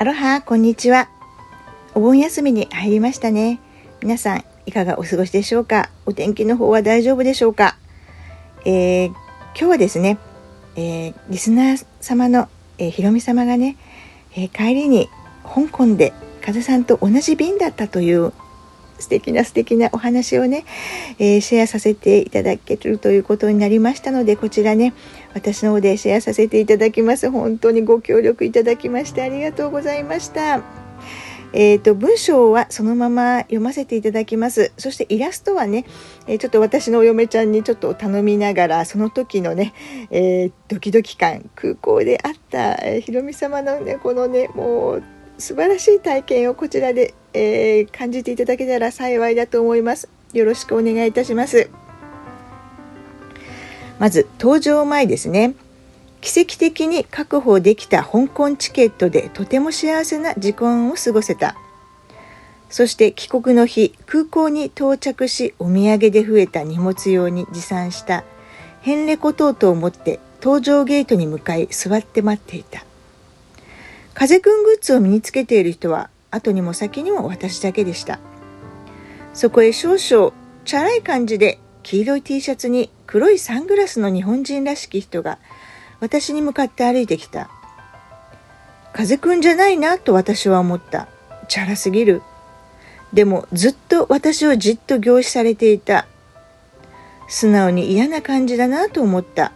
アロハ、こんにちは。お盆休みに入りましたね。皆さんいかがお過ごしでしょうか。お天気の方は大丈夫でしょうか。今日はですね、リスナー様の、ひろみ様がね、帰りに香港で風さんと同じ便だったという素敵なお話をね、シェアさせていただけるということになりましたので、こちらね、私の方でシェアさせていただきます。本当にご協力いただきましてありがとうございました。文章はそのまま読ませていただきます。そしてイラストはね、ちょっと私のお嫁ちゃんにちょっと頼みながら、その時のね、ドキドキ感、空港であった、ひろみ様のね、このね、もう素晴らしい体験をこちらで、感じていただけたら幸いだと思います。よろしくお願いいたします。まず搭乗前ですね。奇跡的に確保できた香港チケットでとても幸せな時間を過ごせた。そして帰国の日、空港に到着し、お土産で増えた荷物用に持参したヘンレコ等々を持って搭乗ゲートに向かい座って待っていた。風くんグッズを身につけている人は後にも先にも私だけでした。そこへ少々チャラい感じで黄色い T シャツに黒いサングラスの日本人らしき人が私に向かって歩いてきた。風くんじゃないなと私は思った。チャラすぎる。でもずっと私をじっと凝視されていた。素直に嫌な感じだなと思った。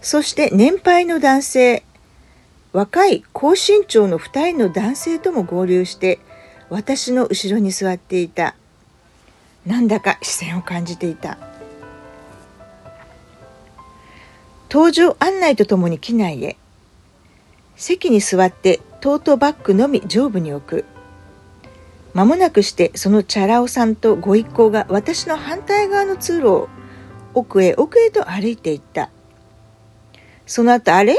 そして年配の男性、若い高身長の2人の男性とも合流して私の後ろに座っていた。なんだか視線を感じていた。搭乗案内とともに機内へ。席に座ってトートバッグのみ上部に置く。間もなくしてそのチャラ男さんとご一行が私の反対側の通路を奥へと歩いていった。その後、あれ？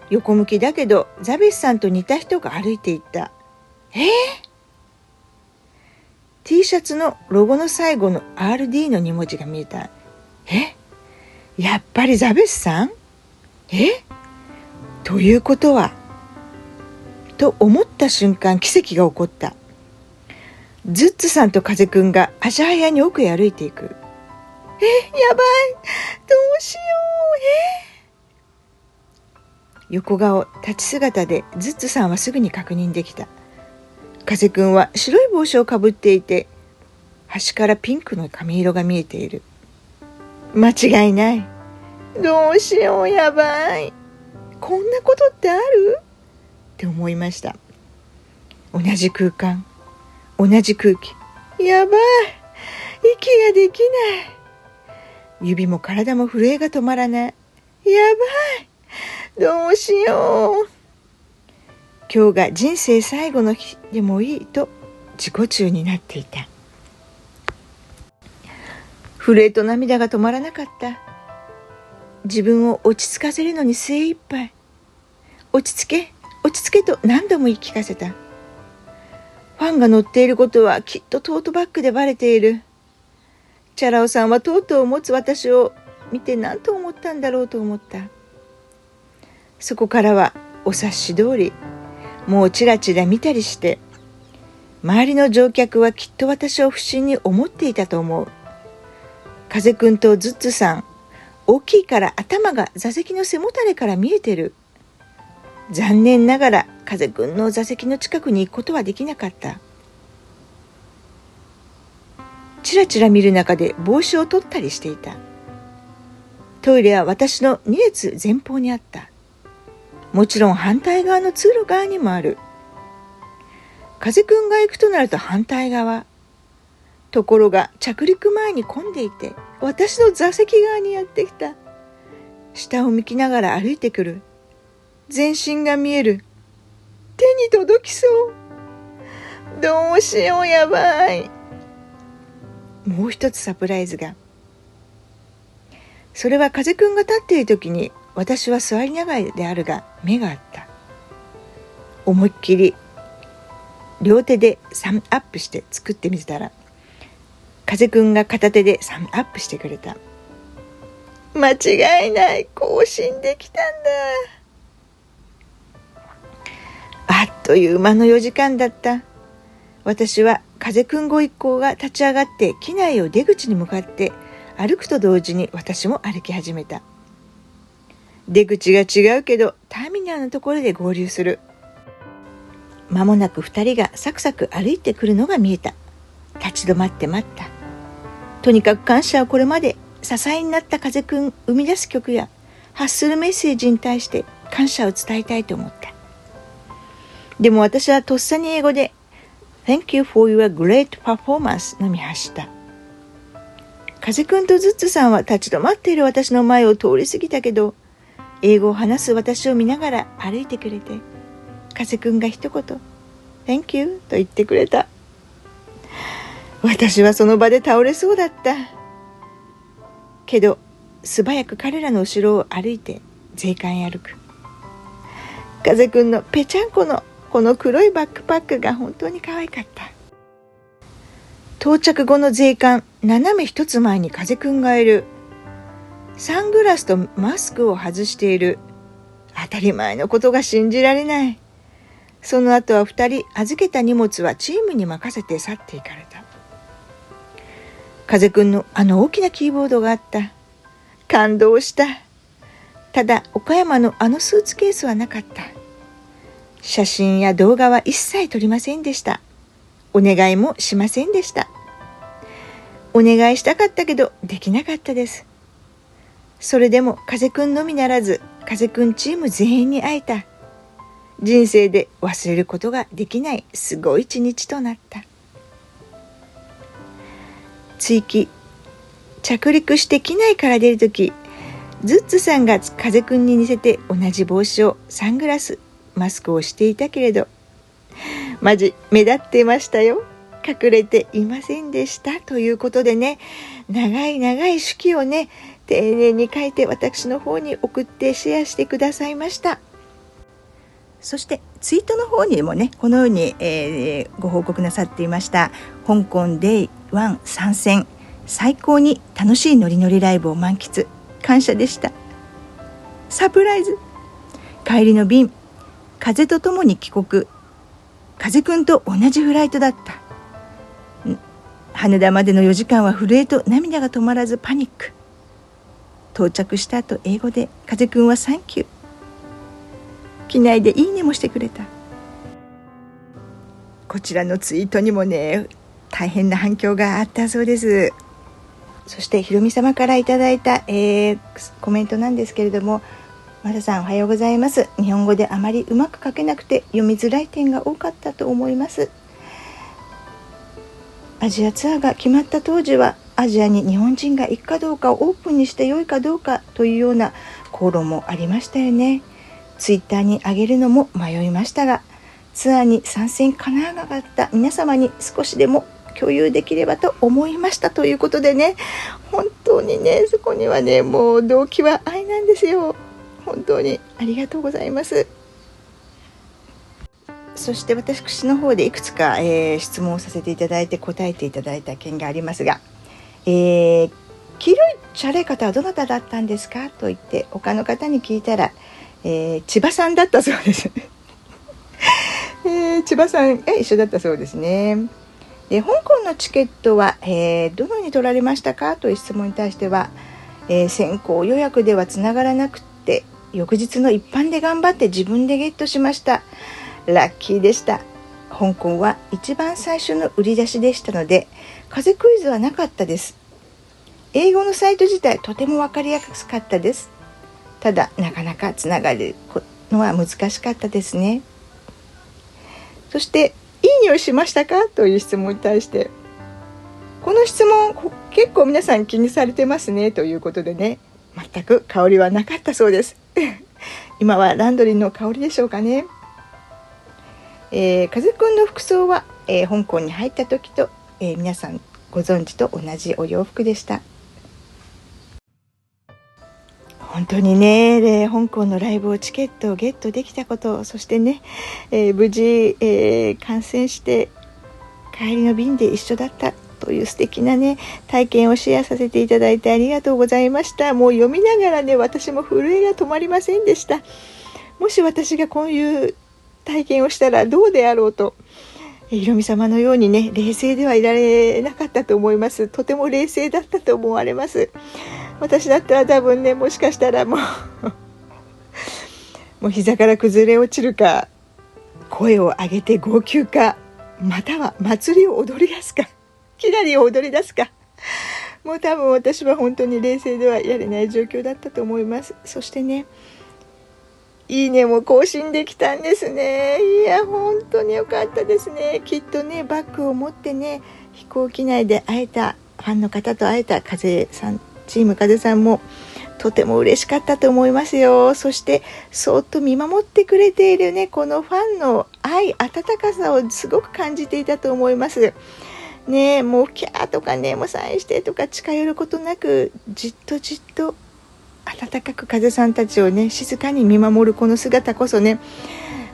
横向きだけどザベスさんと似た人が歩いていった。T シャツのロゴの最後の RD の2文字が見えた。やっぱりザベスさん？ということはと思った瞬間、奇跡が起こった。ズッツさんと風くんが足早に奥へ歩いていく。やばい、どうしよう。横顔、立ち姿でズッツさんはすぐに確認できた。風くんは白い帽子をかぶっていて、端からピンクの髪色が見えている。間違いない。どうしよう、やばい。こんなことってある？って思いました。同じ空間、同じ空気。やばい。息ができない。指も体も震えが止まらない。やばい。どうしよう。今日が人生最後の日でもいいと自己中になっていた。震えと涙が止まらなかった。自分を落ち着かせるのに精一杯。落ち着けと何度も言い聞かせた。ファンが乗っていることはきっとトートバッグでバレている。チャラ男さんはトートを持つ私を見て何と思ったんだろうと思った。そこからはお察し通り、もうチラチラ見たりして、周りの乗客はきっと私を不審に思っていたと思う。風くんとズッツさん、大きいから頭が座席の背もたれから見えてる。残念ながら風くんの座席の近くに行くことはできなかった。チラチラ見る中で帽子を取ったりしていた。トイレは私の2列前方にあった。もちろん反対側の通路側にもある。風くんが行くとなると反対側。ところが着陸前に混んでいて、私の座席側にやってきた。下を向きながら歩いてくる。全身が見える。手に届きそう。どうしよう、やばい。もう一つサプライズが。それは風くんが立っている時に私は座りながらであるが目があった。思いっきり両手でサムアップして作ってみせたら、風くんが片手でサムアップしてくれた。間違いない。更新できたんだ。あっという間の4時間だった。私は風くんご一行が立ち上がって機内を出口に向かって歩くと同時に私も歩き始めた。出口が違うけどターミナルのところで合流する。間もなく2人がサクサク歩いてくるのが見えた。立ち止まって待った。とにかく感謝はこれまで支えになった風くん生み出す曲や発するメッセージに対して感謝を伝えたいと思った。でも私はとっさに英語で Thank you for your great performance のみ発した。風くんとズッツさんは立ち止まっている私の前を通り過ぎたけど、英語を話す私を見ながら歩いてくれて、風くんが一言 Thank you と言ってくれた。私はその場で倒れそうだった。けど素早く彼らの後ろを歩いて税関へ歩く。風くんのぺちゃんこのこの黒いバックパックが本当に可愛かった。到着後の税関、斜め一つ前に風くんがいる。サングラスとマスクを外している。当たり前のことが信じられない。その後は2人預けた荷物はチームに任せて去っていかれた。風くんのあの大きなキーボードがあった。感動した。ただ岡山のあのスーツケースはなかった。写真や動画は一切撮りませんでした。お願いもしませんでした。お願いしたかったけどできなかったです。それでも風くんのみならず風くんチーム全員に会えた。人生で忘れることができないすごい一日となった。追記、着陸して機内から出るとき、ズッツさんが風くんに似せて同じ帽子をサングラス、マスクをしていたけれど、マジ目立ってましたよ。隠れていませんでしたということでね、長い手記をね、丁寧に書いて私の方に送ってシェアしてくださいました。そしてツイートの方にもね、このように、ご報告なさっていました。香港デイ1参戦、最高に楽しいノリノリライブを満喫、感謝でした。サプライズ、帰りの便、風とともに帰国、風くんと同じフライトだった。羽田までの4時間は震えと涙が止まらずパニック。到着した後英語で風くんはサンキュー、機内でいいねもしてくれた。こちらのツイートにもね、大変な反響があったそうです。そしてひろみ様からいただいた、コメントなんですけれども、マサさんおはようございます。日本語であまりうまく書けなくて読みづらい点が多かったと思います。アジアツアーが決まった当時はアジアに日本人が行くかどうかをオープンにして良いかどうかというような口論もありましたよね。ツイッターに上げるのも迷いましたが、ツアーに参戦かなわなかった皆様に少しでも共有できればと思いましたということでね、本当にね、そこにはね、もう動機は愛なんですよ。本当にありがとうございます。そして私の方でいくつか、質問をさせていただいて答えていただいた件がありますが、黄色いチャレ方はどなただったんですかと言って他の方に聞いたら、千葉さんだったそうです、千葉さんが一緒だったそうですね。で、香港のチケットは、どのように取られましたかという質問に対しては、先行予約ではつながらなくて翌日の一般で頑張って自分でゲットしました。ラッキーでした。香港は一番最初の売り出しでしたので風クイズはなかったです。英語のサイト自体とても分かりやすかったです。ただなかなかつながるのは難しかったですね。そしていい匂いしましたかという質問に対して、この質問結構皆さん気にされてますねということでね、全く香りはなかったそうです今はランドリーの香りでしょうかね。風くんの服装は、香港に入った時と、皆さんご存知と同じお洋服でした。本当にね、香港のライブをチケットをゲットできたこと、そしてね、無事、観戦して帰りの便で一緒だったという素敵なね体験をシェアさせていただいてありがとうございました。もう読みながらね、私も震えが止まりませんでした。もし私がこういう体験をしたらどうであろうと、ひろみ様のようにね、冷静ではいられなかったと思います。とても冷静だったと思われます。私だったら多分ね、もしかしたらもう膝から崩れ落ちるか、声を上げて号泣か、または祭りを踊り出すか、きなりを踊り出すか、もう多分私は本当に冷静ではやれない状況だったと思います。そしてね、いいねも更新できたんですね。いや本当に良かったですね。きっとね、バッグを持ってね、飛行機内で会えたファンの方と会えた風さん、チーム風さんもとても嬉しかったと思いますよ。そしてそっと見守ってくれているね、このファンの愛、温かさをすごく感じていたと思いますね。もうキャーとかね、もうサインしてとか近寄ることなく、じっとじっと温かく風さんたちをね、静かに見守るこの姿こそね、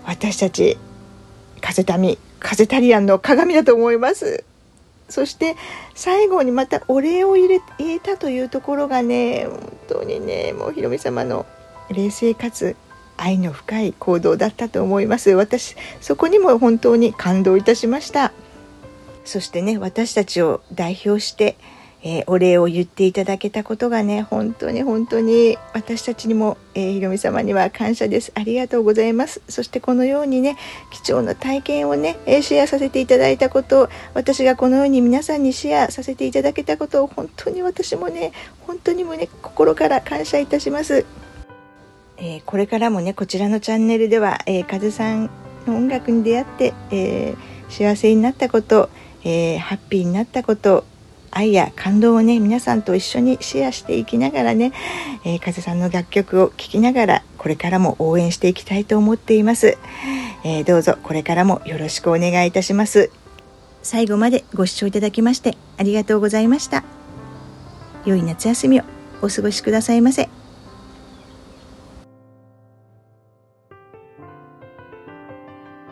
私たち風民、風タリアンの鏡だと思います。そして最後にまたお礼を言えたというところがね、本当にね、もうひろみ様の冷静かつ愛の深い行動だったと思います。私そこにも本当に感動いたしました。そしてね、私たちを代表してお礼を言っていただけたことがね、本当に本当に私たちにも、ひろみ様には感謝です。ありがとうございます。そしてこのようにね、貴重な体験をね、シェアさせていただいたこと、私がこのように皆さんにシェアさせていただけたことを、本当に私もね、本当に心から感謝いたします。これからもね、こちらのチャンネルでは、風さんの音楽に出会って、幸せになったこと、ハッピーになったこと、愛や感動をね、皆さんと一緒にシェアしていきながらね、風さんの楽曲を聴きながらこれからも応援していきたいと思っています。どうぞこれからもよろしくお願いいたします。最後までご視聴いただきましてありがとうございました。良い夏休みをお過ごしくださいませ。